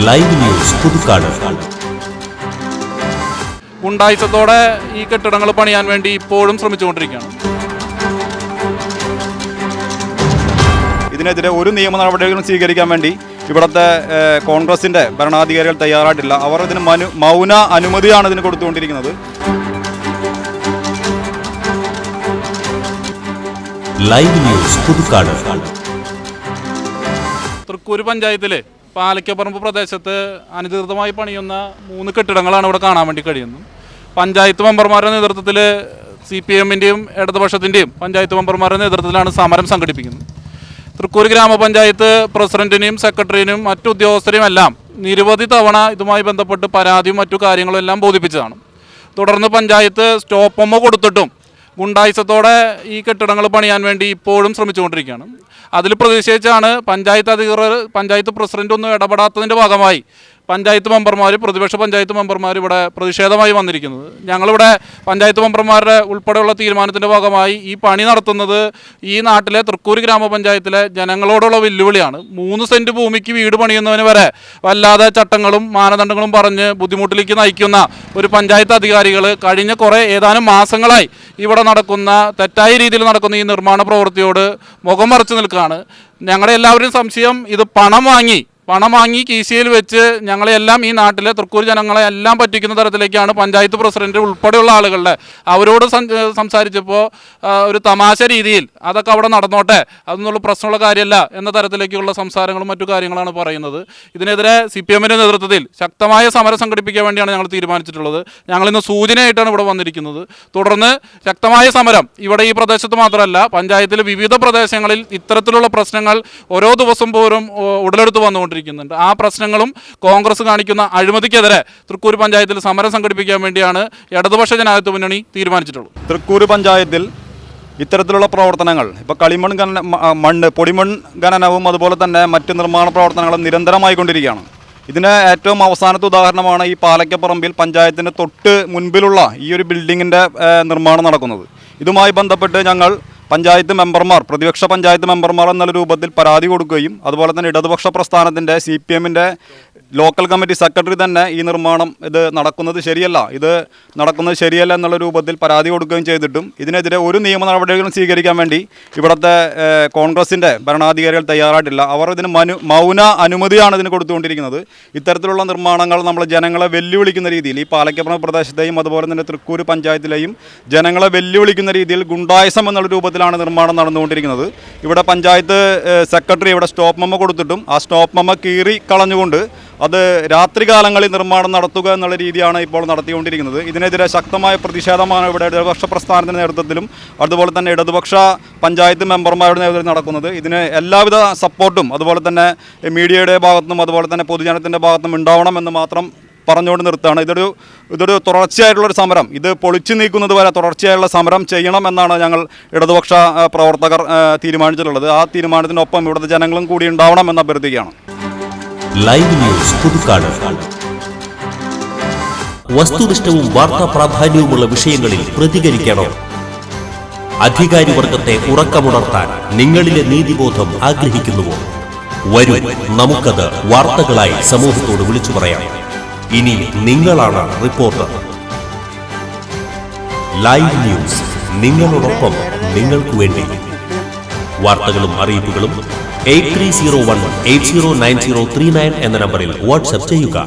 Live news Puthukkad. ഗുണ്ടായിസത്തോടെ ഈ കെട്ടിടങ്ങൾ പണിയാൻ വേണ്ടി ഇപ്പോഴും ശ്രമിച്ചുകൊണ്ടിരിക്കുകയാണ്. ഇതിനെതിരെ ഒരു നിയമ നടപടികളും സ്വീകരിക്കാൻ വേണ്ടി ഇവിടുത്തെ കോൺഗ്രസിൻ്റെ ഭരണാധികാരികൾ തയ്യാറായിട്ടില്ല. അവർ ഇതിന് മൗന അനുമതിയാണ് ഇതിന് കൊടുത്തുകൊണ്ടിരിക്കുന്നത്. Live news Puthukkad. തൃക്കൂർ പഞ്ചായത്തിലെ പാലക്കപ്പറമ്പ് പ്രദേശത്ത് അനധികൃതമായി പണിയുന്ന 3 കെട്ടിടങ്ങളാണ് ഇവിടെ കാണാൻ വേണ്ടി കഴിയുന്നത്. പഞ്ചായത്ത് മെമ്പർമാരുടെ നേതൃത്വത്തിൽ CPM-ൻ്റെയും ഇടതുപക്ഷത്തിൻ്റെയും പഞ്ചായത്ത് മെമ്പർമാരുടെ നേതൃത്വത്തിലാണ് സമരം സംഘടിപ്പിക്കുന്നത്. തൃക്കൂർ ഗ്രാമപഞ്ചായത്ത് പ്രസിഡന്റിനെയും സെക്രട്ടറിയെയും മറ്റു ഉദ്യോഗസ്ഥരെയും എല്ലാം നിരവധി തവണ ഇതുമായി ബന്ധപ്പെട്ട് പരാതിയും മറ്റു കാര്യങ്ങളും എല്ലാം ബോധിപ്പിച്ചതാണ്. തുടർന്ന് പഞ്ചായത്ത് സ്റ്റോപ്പ് കൊടുത്തിട്ടും ഗുണ്ടായിസത്തോടെ ഈ കെട്ടിടങ്ങൾ പണിയാൻ വേണ്ടി ഇപ്പോഴും ശ്രമിച്ചുകൊണ്ടിരിക്കുകയാണ്. അതിൽ പ്രതിഷേധിച്ചാണ് പഞ്ചായത്ത് അധികൃതർ, പഞ്ചായത്ത് പ്രസിഡന്റ് ഒന്നും ഇടപെടാത്തതിൻ്റെ ഭാഗമായി പഞ്ചായത്ത് മെമ്പർമാർ, പ്രതിപക്ഷ പഞ്ചായത്ത് മെമ്പർമാർ ഇവിടെ പ്രതിഷേധമായി വന്നിരിക്കുന്നത്. ഞങ്ങളിവിടെ പഞ്ചായത്ത് മെമ്പർമാരുടെ ഉൾപ്പെടെയുള്ള തീരുമാനത്തിൻ്റെ ഭാഗമായി ഈ പണി നടത്തുന്നത് ഈ നാട്ടിലെ തൃക്കൂർ ഗ്രാമപഞ്ചായത്തിലെ ജനങ്ങളോടുള്ള വെല്ലുവിളിയാണ്. 3 സെൻറ്റ് ഭൂമിക്ക് വീട് പണിയുന്നവന് വരെ വല്ലാതെ ചട്ടങ്ങളും മാനദണ്ഡങ്ങളും പറഞ്ഞ് ബുദ്ധിമുട്ടിലേക്ക് നയിക്കുന്ന ഒരു പഞ്ചായത്ത് അധികാരികൾ കഴിഞ്ഞ ഏതാനും മാസങ്ങളായി ഇവിടെ നടക്കുന്ന തെറ്റായ രീതിയിൽ നടക്കുന്ന ഈ നിർമ്മാണ പ്രവൃത്തിയോട് മുഖം മറച്ചു നിൽക്കുകയാണ്. ഞങ്ങളുടെ എല്ലാവരും സംശയം, ഇത് പണം വാങ്ങി കീശയിൽ വെച്ച് ഞങ്ങളെല്ലാം, ഈ നാട്ടിലെ തൃക്കൂർ ജനങ്ങളെ എല്ലാം പറ്റിക്കുന്ന തരത്തിലേക്കാണ് പഞ്ചായത്ത് പ്രസിഡന്റ് ഉൾപ്പെടെയുള്ള ആളുകളുടെ അവരോട് സംസാരിച്ചപ്പോൾ ഒരു തമാശ രീതിയിൽ അതൊക്കെ അവിടെ നടന്നോട്ടെ, അതൊന്നുള്ള പ്രശ്നമുള്ള കാര്യമല്ല എന്ന തരത്തിലേക്കുള്ള സംസാരങ്ങളും മറ്റു കാര്യങ്ങളാണ് പറയുന്നത്. ഇതിനെതിരെ CPM-ൻ്റെ നേതൃത്വത്തിൽ ശക്തമായ സമരം സംഘടിപ്പിക്കാൻ വേണ്ടിയാണ് ഞങ്ങൾ തീരുമാനിച്ചിട്ടുള്ളത്. ഞങ്ങളിന്ന് സൂചനയായിട്ടാണ് ഇവിടെ വന്നിരിക്കുന്നത്. തുടർന്ന് ശക്തമായ സമരം ഇവിടെ ഈ പ്രദേശത്ത് മാത്രമല്ല, പഞ്ചായത്തിലെ വിവിധ പ്രദേശങ്ങളിൽ ഇത്തരത്തിലുള്ള പ്രശ്നങ്ങൾ ഓരോ ദിവസം പോലും ഉടലെടുത്ത് വന്നുകൊണ്ടിരിക്കുന്നുണ്ട്. ആ പ്രശ്നങ്ങളും കോൺഗ്രസ് കാണിക്കുന്ന അഴിമതിക്കെതിരെ തൃക്കൂർ പഞ്ചായത്തിൽ സമരം സംഘടിപ്പിക്കാൻ വേണ്ടിയാണ് ഇടതുപക്ഷ ജനാധിപത്യ മുന്നണി തീരുമാനിച്ചിട്ടുള്ളത്. തൃക്കൂർ പഞ്ചായത്തിൽ ഇത്തരത്തിലുള്ള പ്രവർത്തനങ്ങൾ, ഇപ്പോൾ പൊടിമൺ ഖനനവും അതുപോലെ തന്നെ മറ്റ് നിർമ്മാണ പ്രവർത്തനങ്ങളും നിരന്തരമായിക്കൊണ്ടിരിക്കുകയാണ്. ഇതിന് ഏറ്റവും അവസാനത്തെ ഉദാഹരണമാണ് ഈ പാലക്കപ്പറമ്പിൽ പഞ്ചായത്തിന് തൊട്ട് മുൻപിലുള്ള ഈ ഒരു ബിൽഡിങ്ങിൻ്റെ നിർമ്മാണം നടക്കുന്നത്. ഇതുമായി ബന്ധപ്പെട്ട് ഞങ്ങൾ പഞ്ചായത്ത് മെമ്പർമാർ, പ്രതിപക്ഷ പഞ്ചായത്ത് മെമ്പർമാർ എന്നുള്ള രൂപത്തിൽ പരാതി കൊടുക്കുകയും അതുപോലെ തന്നെ ഇടതുപക്ഷ പ്രസ്ഥാനത്തിൻ്റെ CPM-ൻ്റെ ലോക്കൽ കമ്മിറ്റി സെക്രട്ടറി തന്നെ ഈ നിർമ്മാണം നടക്കുന്നത് ശരിയല്ല എന്നുള്ള രൂപത്തിൽ പരാതി കൊടുക്കുകയും ചെയ്തിട്ടും ഇതിനെതിരെ ഒരു നിയമ നടപടികളും സ്വീകരിക്കാൻ വേണ്ടി ഇവിടുത്തെ കോൺഗ്രസിൻ്റെ ഭരണാധികാരികൾ തയ്യാറായിട്ടില്ല. അവർ ഇതിന് മൗന അനുമതിയാണ് ഇതിന് കൊടുത്തുകൊണ്ടിരിക്കുന്നത്. ഇത്തരത്തിലുള്ള നിർമ്മാണങ്ങൾ നമ്മൾ ജനങ്ങളെ വെല്ലുവിളിക്കുന്ന രീതിയിൽ, ഈ പാലക്കപ്പറമ്പ് പ്രദേശത്തെയും അതുപോലെ തന്നെ തൃക്കൂർ പഞ്ചായത്തിലെയും ജനങ്ങളെ വെല്ലുവിളിക്കുന്ന രീതിയിൽ ഗുണ്ടായിസം എന്നുള്ള രൂപത്തിലാണ് നിർമ്മാണം നടന്നുകൊണ്ടിരിക്കുന്നത്. ഇവിടെ പഞ്ചായത്ത് സെക്രട്ടറി ഇവിടെ സ്റ്റോപ്പ് മെമ്മോ കൊടുത്തിട്ടും ആ സ്റ്റോപ്പ് മെമ്മോ കീറി കളഞ്ഞുകൊണ്ട് അത് രാത്രികാലങ്ങളിൽ നിർമ്മാണം നടത്തുക എന്നുള്ള രീതിയാണ് ഇപ്പോൾ നടത്തിക്കൊണ്ടിരിക്കുന്നത്. ഇതിനെതിരെ ശക്തമായ പ്രതിഷേധമാണ് ഇവിടെ ഇടതുപക്ഷ പ്രസ്ഥാനത്തിൻ്റെ നേതൃത്വത്തിലും അതുപോലെ തന്നെ ഇടതുപക്ഷ പഞ്ചായത്ത് മെമ്പർമാരുടെ നേതൃത്വത്തിൽ നടക്കുന്നത്. ഇതിന് എല്ലാവിധ സപ്പോർട്ടും അതുപോലെ തന്നെ മീഡിയയുടെ ഭാഗത്തുനിന്നും അതുപോലെ തന്നെ പൊതുജനത്തിൻ്റെ ഭാഗത്തുനിന്നും ഉണ്ടാവണമെന്ന് മാത്രം പറഞ്ഞുകൊണ്ട് നിർത്തുകയാണ്. ഇതൊരു തുടർച്ചയായിട്ടുള്ളൊരു സമരം, ഇത് പൊളിച്ചു നീക്കുന്നത് വരെ തുടർച്ചയായുള്ള സമരം ചെയ്യണം എന്നാണ് ഞങ്ങൾ ഇടതുപക്ഷ പ്രവർത്തകർ തീരുമാനിച്ചിട്ടുള്ളത്. ആ തീരുമാനത്തിനൊപ്പം ഇവിടുത്തെ ജനങ്ങളും കൂടി ഉണ്ടാവണമെന്ന് അഭ്യർത്ഥിക്കുകയാണ്. Live news Puthukkad. വസ്തുനിഷ്ഠവും വാർത്താ പ്രാധാന്യവുമുള്ള വിഷയങ്ങളിൽ പ്രതികരിക്കണം. അധികാരിവർഗത്തെ ഉറക്കമുണർത്താൻ നിങ്ങളിലെ നീതിബോധം ആഗ്രഹിക്കുന്നുവോ? വരൂ, നമുക്കത് വാർത്തകളായി സമൂഹത്തോട് വിളിച്ചു പറയാം. ഇനി നിങ്ങളാണ് റിപ്പോർട്ടർ. ലൈവ് ന്യൂസ്, നിങ്ങളോടൊപ്പം, നിങ്ങൾക്ക് വേണ്ടി. വാർത്തകളും അറിയിപ്പുകളും 8301 809039 എന്ന നമ്പറിൽ വാട്സ്ആപ്പ് ചെയ്യുക.